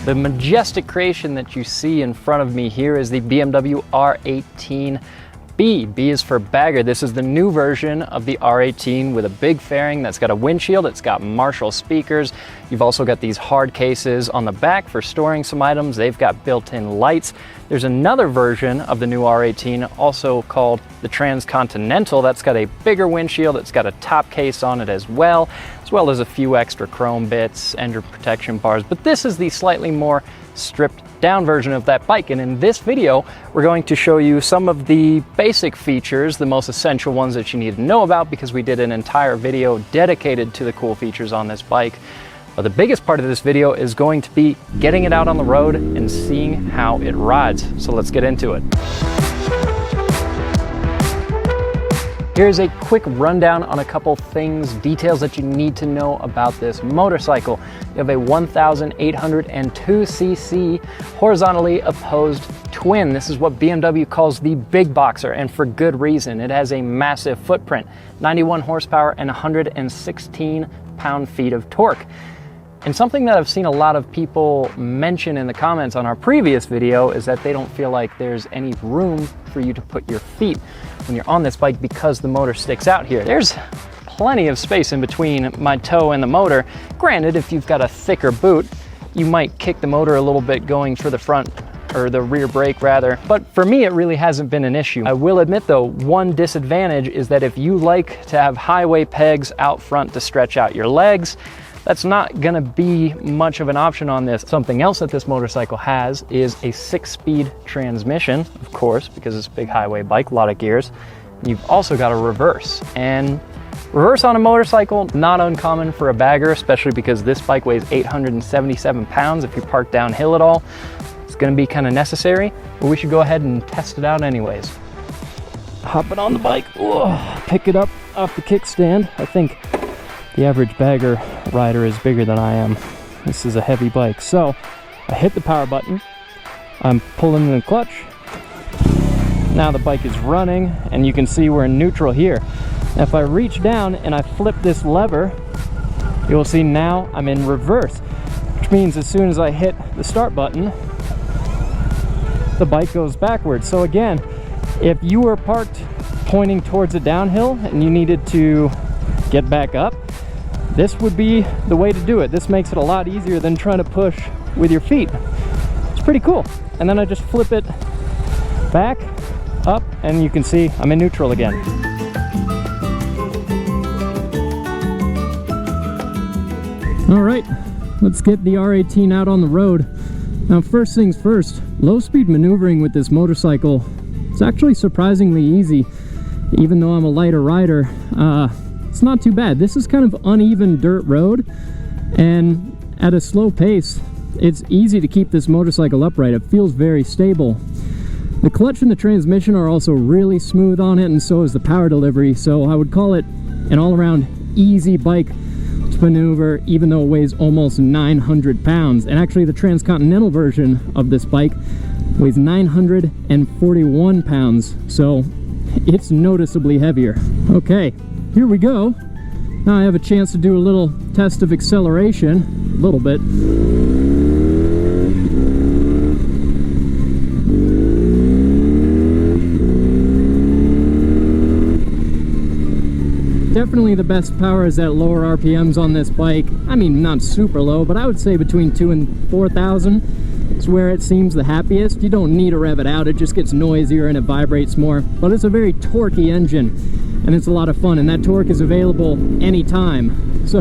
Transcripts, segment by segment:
The majestic creation that you see in front of me here is the BMW R18 B. B is for bagger. This is the new version of the R18 with a big fairing that's got a windshield. It's got Marshall speakers. You've also got these hard cases on the back for storing some items. They've got built-in lights. There's another version of the new R18 also called the Transcontinental. That's got a bigger windshield. It's got a top case on it as well as a few extra chrome bits, engine protection bars. But this is the slightly more stripped down version of that bike, and in this video we're going to show you some of the basic features, the most essential ones that you need to know about, because we did an entire video dedicated to the cool features on this bike. But the biggest part of this video is going to be getting it out on the road and seeing how it rides. So let's get into it. Here's a quick rundown on a couple things, details that you need to know about this motorcycle. You have a 1,802cc horizontally opposed twin. This is what BMW calls the big boxer, and for good reason. It has a massive footprint, 91 horsepower and 116 pound-feet of torque. And something that I've seen a lot of people mention in the comments on our previous video is that they don't feel like there's any room for you to put your feet when you're on this bike because the motor sticks out here. There's plenty of space in between my toe and the motor. Granted, if you've got a thicker boot, you might kick the motor a little bit going for the front, or the rear brake rather, but for me it really hasn't been an issue. I will admit though, one disadvantage is that if you like to have highway pegs out front to stretch out your legs, that's not gonna be much of an option on this. Something else that this motorcycle has is a 6-speed transmission, of course, because it's a big highway bike, a lot of gears. You've also got a reverse, and reverse on a motorcycle, not uncommon for a bagger, especially because this bike weighs 877 pounds. If you park downhill at all, it's gonna be kind of necessary, but we should go ahead and test it out anyways. Hop it on the bike, pick it up off the kickstand. I think the average bagger rider is bigger than I am. This is a heavy bike. So I hit the power button, I'm pulling the clutch. Now the bike is running, and you can see we're in neutral here. Now if I reach down and I flip this lever, you'll see now I'm in reverse, which means as soon as I hit the start button, the bike goes backwards. So again, if you were parked pointing towards a downhill and you needed to get back up, this would be the way to do it. This makes it a lot easier than trying to push with your feet. It's pretty cool. And then I just flip it back, up, and you can see I'm in neutral again. All right, let's get the R18 out on the road. Now, first things first, low speed maneuvering with this motorcycle, it's actually surprisingly easy. Even though I'm a lighter rider, it's not too bad. This is kind of uneven dirt road, and at a slow pace, it's easy to keep this motorcycle upright. It feels very stable. The clutch and the transmission are also really smooth on it, and so is the power delivery. So I would call it an all-around easy bike to maneuver, even though it weighs almost 900 pounds. And actually the Transcontinental version of this bike weighs 941 pounds. So it's noticeably heavier. Okay, here we go. Now I have a chance to do a little test of acceleration, a little bit. Definitely the best power is at lower RPMs on this bike. I mean, not super low, but I would say between 2,000 and 4,000 is where it seems the happiest. You don't need to rev it out, it just gets noisier and it vibrates more. But it's a very torquey engine, and it's a lot of fun, and that torque is available anytime. So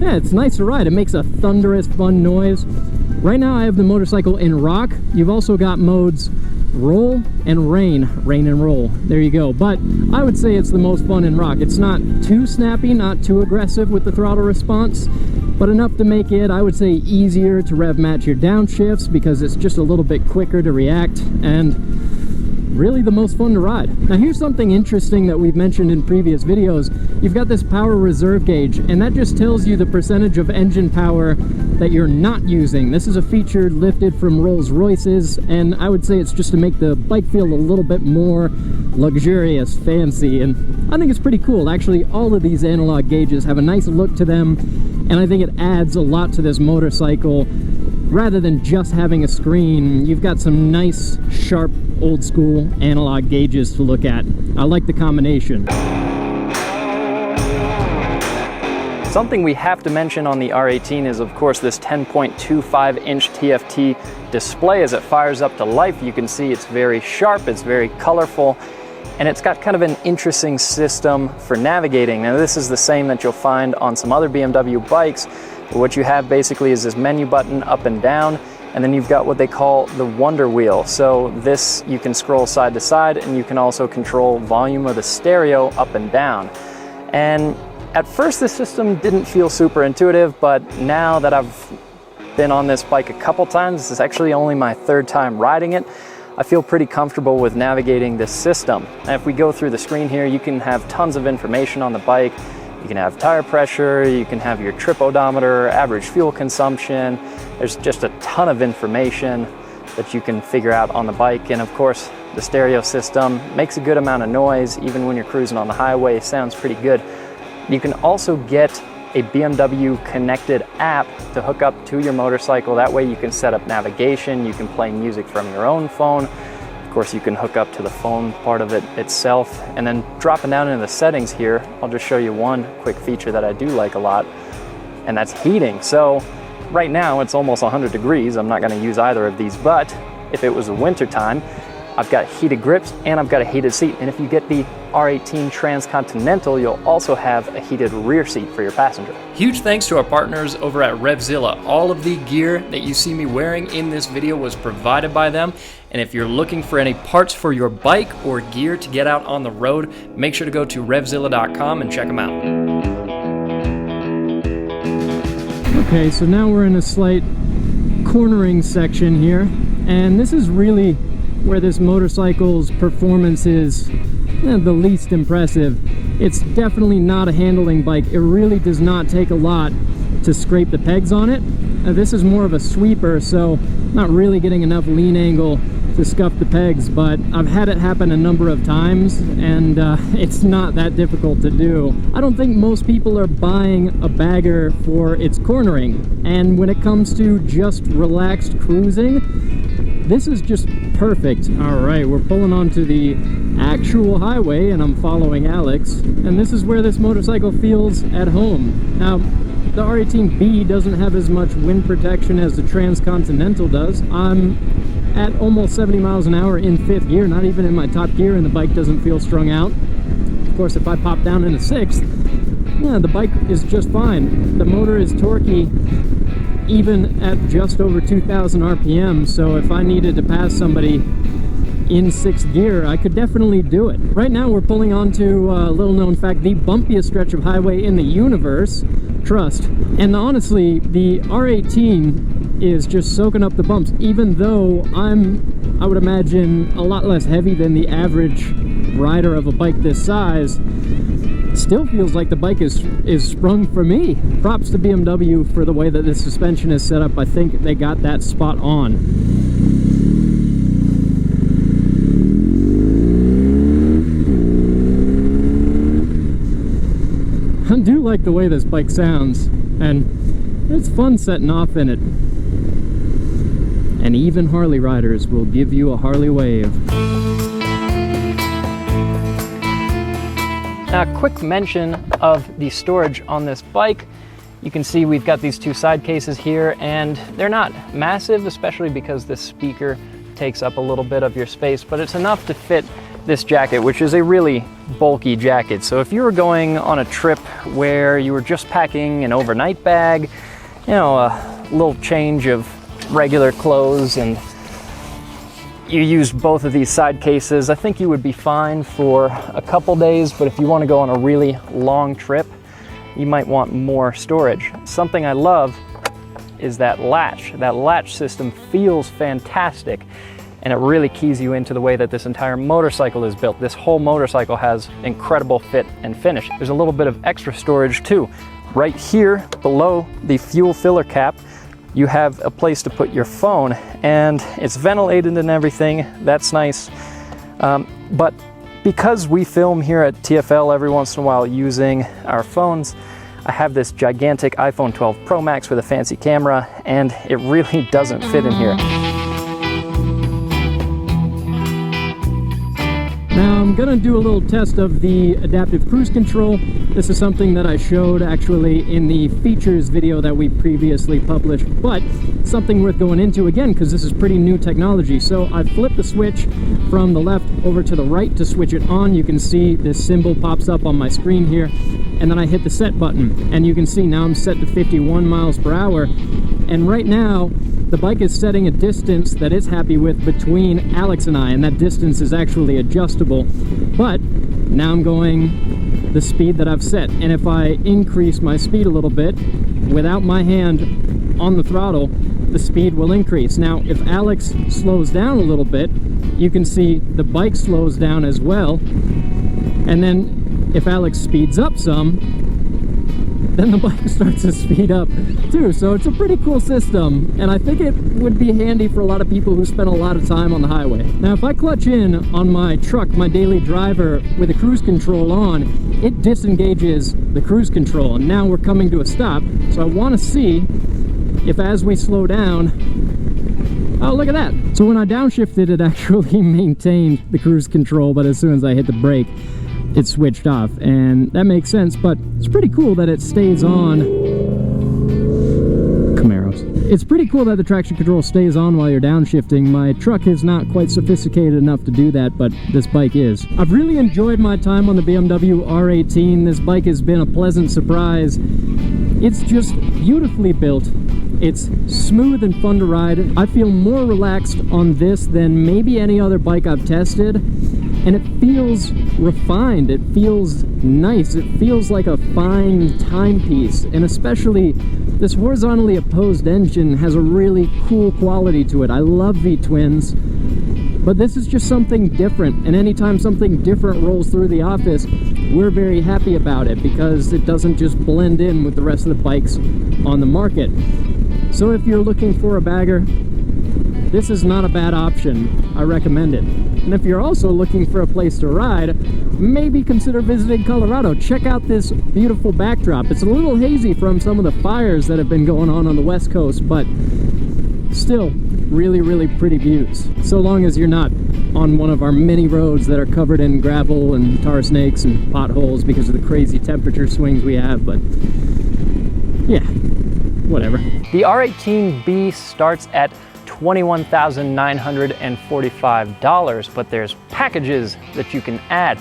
yeah, it's nice to ride. It makes a thunderous fun noise. Right now I have the motorcycle in rock. You've also got modes roll and rain and roll. There you go. But I would say it's the most fun in rock. It's not too snappy, not too aggressive with the throttle response, but enough to make it, I would say, easier to rev match your downshifts because it's just a little bit quicker to react, and really the most fun to ride. Now here's something interesting that we've mentioned in previous videos. You've got this power reserve gauge, and that just tells you the percentage of engine power that you're not using. This is a feature lifted from Rolls-Royces, and I would say it's just to make the bike feel a little bit more luxurious, fancy, and I think it's pretty cool. Actually, all of these analog gauges have a nice look to them, and I think it adds a lot to this motorcycle rather than just having a screen, you've got some nice, sharp, old school analog gauges to look at. I like the combination. Something we have to mention on the R18 is, of course, this 10.25-inch TFT display. As it fires up to life, you can see it's very sharp, it's very colorful, and it's got kind of an interesting system for navigating. Now, this is the same that you'll find on some other BMW bikes. What you have basically is this menu button up and down, and then you've got what they call the Wonder Wheel. So this, you can scroll side to side, and you can also control volume of the stereo up and down. And at first, this system didn't feel super intuitive, but now that I've been on this bike a couple times, this is actually only my third time riding it, I feel pretty comfortable with navigating this system. And if we go through the screen here, you can have tons of information on the bike. You can have tire pressure, you can have your trip odometer, average fuel consumption. There's just a ton of information that you can figure out on the bike. And of course, the stereo system makes a good amount of noise. Even when you're cruising on the highway, it sounds pretty good. You can also get a BMW connected app to hook up to your motorcycle. That way you can set up navigation, you can play music from your own phone. Of course, you can hook up to the phone part of it itself. And then dropping down into the settings here, I'll just show you one quick feature that I do like a lot, and that's heating. So right now it's almost 100 degrees. I'm not gonna use either of these, but if it was the winter time, I've got heated grips and I've got a heated seat. And if you get the R18 Transcontinental, you'll also have a heated rear seat for your passenger. Huge thanks to our partners over at RevZilla. All of the gear that you see me wearing in this video was provided by them. And if you're looking for any parts for your bike or gear to get out on the road, make sure to go to RevZilla.com and check them out. Okay, so now we're in a slight cornering section here, and this is really where this motorcycle's performance is the least impressive. It's definitely not a handling bike. It really does not take a lot to scrape the pegs on it. This is more of a sweeper, so not really getting enough lean angle to scuff the pegs, but I've had it happen a number of times, and it's not that difficult to do. I don't think most people are buying a bagger for its cornering, and when it comes to just relaxed cruising, this is just perfect. All right, we're pulling onto the actual highway, and I'm following Alex, and this is where this motorcycle feels at home. Now, the R18 B doesn't have as much wind protection as the Transcontinental does. I'm at almost 70 miles an hour in 5th gear, not even in my top gear, and the bike doesn't feel strung out. Of course, if I pop down into 6th, yeah, the bike is just fine. The motor is torquey even at just over 2,000 RPM, so if I needed to pass somebody in 6th gear, I could definitely do it. Right now we're pulling onto a little known fact, the bumpiest stretch of highway in the universe, trust. And honestly, the R18 is just soaking up the bumps, even though I would imagine a lot less heavy than the average rider of a bike this size. Still feels like the bike is sprung for me. Props to BMW for the way that this suspension is set up. I think they got that spot on. I do like the way this bike sounds, and it's fun setting off in it. And even Harley riders will give you a Harley wave. Now, a quick mention of the storage on this bike. You can see we've got these two side cases here, and they're not massive, especially because this speaker takes up a little bit of your space, but it's enough to fit this jacket, which is a really bulky jacket. So if you were going on a trip where you were just packing an overnight bag, you know, a little change of regular clothes, and you used both of these side cases, I think you would be fine for a couple days. But if you want to go on a really long trip, you might want more storage. Something I love is that latch. That latch system feels fantastic, and it really keys you into the way that this entire motorcycle is built. This whole motorcycle has incredible fit and finish. There's a little bit of extra storage too. Right here below the fuel filler cap, you have a place to put your phone, and it's ventilated and everything. That's nice. But because we film here at TFL every once in a while using our phones, I have this gigantic iPhone 12 Pro Max with a fancy camera, and it really doesn't fit in here. Now I'm gonna do a little test of the adaptive cruise control. This is something that I showed actually in the features video that we previously published, but something worth going into again because this is pretty new technology. So I flipped the switch from the left over to the right to switch it on. You can see this symbol pops up on my screen here, and then I hit the set button, and you can see now I'm set to 51 miles per hour. And right now, the bike is setting a distance that it's happy with between Alex and I, and that distance is actually adjustable. But now I'm going the speed that I've set, and if I increase my speed a little bit without my hand on the throttle, the speed will increase. Now, if Alex slows down a little bit, you can see the bike slows down as well. And then if Alex speeds up some, then the bike starts to speed up too. So it's a pretty cool system, and I think it would be handy for a lot of people who spend a lot of time on the highway. Now, if I clutch in on my truck, my daily driver, with the cruise control on, it disengages the cruise control, and now we're coming to a stop. So I want to see if as we slow down, oh, look at that. So when I downshifted, it actually maintained the cruise control, but as soon as I hit the brake, it switched off, and that makes sense. But it's pretty cool that it stays on. Camaros. It's pretty cool that the traction control stays on while you're downshifting. My truck is not quite sophisticated enough to do that, but this bike is. I've really enjoyed my time on the BMW R18. This bike has been a pleasant surprise. It's just beautifully built. It's smooth and fun to ride. I feel more relaxed on this than maybe any other bike I've tested. And it feels refined, it feels nice, it feels like a fine timepiece. And especially this horizontally opposed engine has a really cool quality to it. I love V-twins, but this is just something different. And anytime something different rolls through the office, we're very happy about it because it doesn't just blend in with the rest of the bikes on the market. So if you're looking for a bagger, this is not a bad option. I recommend it. And if you're also looking for a place to ride, maybe consider visiting Colorado. Check out this beautiful backdrop. It's a little hazy from some of the fires that have been going on the West Coast, but still really, really pretty views. So long as you're not on one of our many roads that are covered in gravel and tar snakes and potholes because of the crazy temperature swings we have, but yeah, whatever. The R18 B starts at $21,945, but there's packages that you can add.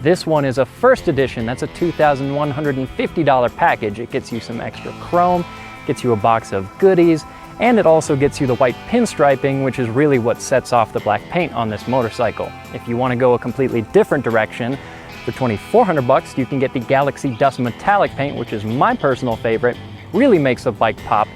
This one is a first edition. That's a $2,150 package. It gets you some extra chrome, gets you a box of goodies, and it also gets you the white pinstriping, which is really what sets off the black paint on this motorcycle. If you want to go a completely different direction, for $2,400 you can get the Galaxy Dust Metallic paint, which is my personal favorite. Really makes the bike pop.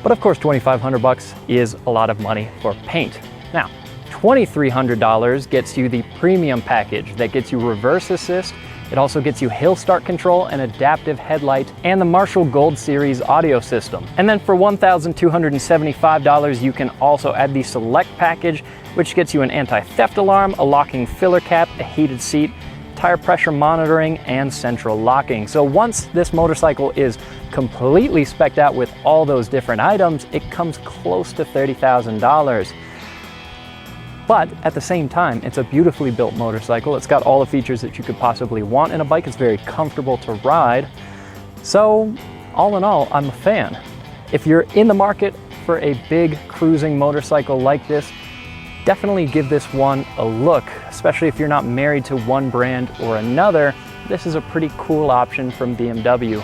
But of course, $2,500 is a lot of money for paint. Now, $2,300 gets you the premium package that gets you reverse assist. It also gets you hill start control, an adaptive headlight, and the Marshall Gold Series audio system. And then for $1,275, you can also add the Select package, which gets you an anti-theft alarm, a locking filler cap, a heated seat, tire pressure monitoring, and central locking. So once this motorcycle is completely specced out with all those different items, it comes close to $30,000. But at the same time, it's a beautifully built motorcycle. It's got all the features that you could possibly want in a bike. It's very comfortable to ride. So all in all, I'm a fan. If you're in the market for a big cruising motorcycle like this, definitely give this one a look, especially if you're not married to one brand or another. This is a pretty cool option from BMW.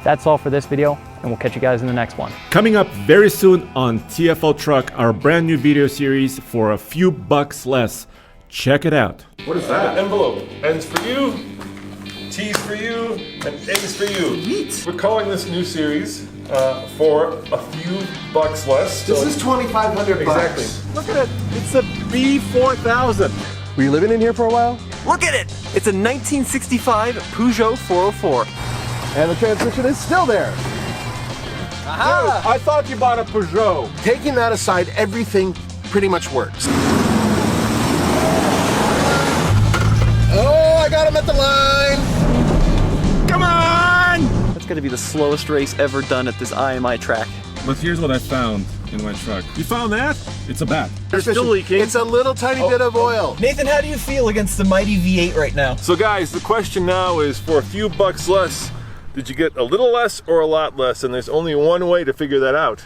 That's all for this video, and we'll catch you guys in the next one. Coming up very soon on TFL Truck, our brand new video series for a few bucks less. Check it out. What is that? Envelope. N's for you, T's for you, and A's for you. Neat. We're calling this new series for a few bucks less. This is $2,500. Exactly. Look at it. It's a B4000. Were you living in here for a while? Look at it. It's a 1965 Peugeot 404. And the transmission is still there. Aha! I thought you bought a Peugeot. Taking that aside, everything pretty much works. Oh, I got him at the line. Come on! It's gonna be the slowest race ever done at this IMI track. But here's what I found in my truck. You found that? It's a bat. It's still leaking. It's a little tiny bit of oil. Nathan, how do you feel against the mighty V8 right now? So guys, the question now is, for a few bucks less, did you get a little less or a lot less? And there's only one way to figure that out.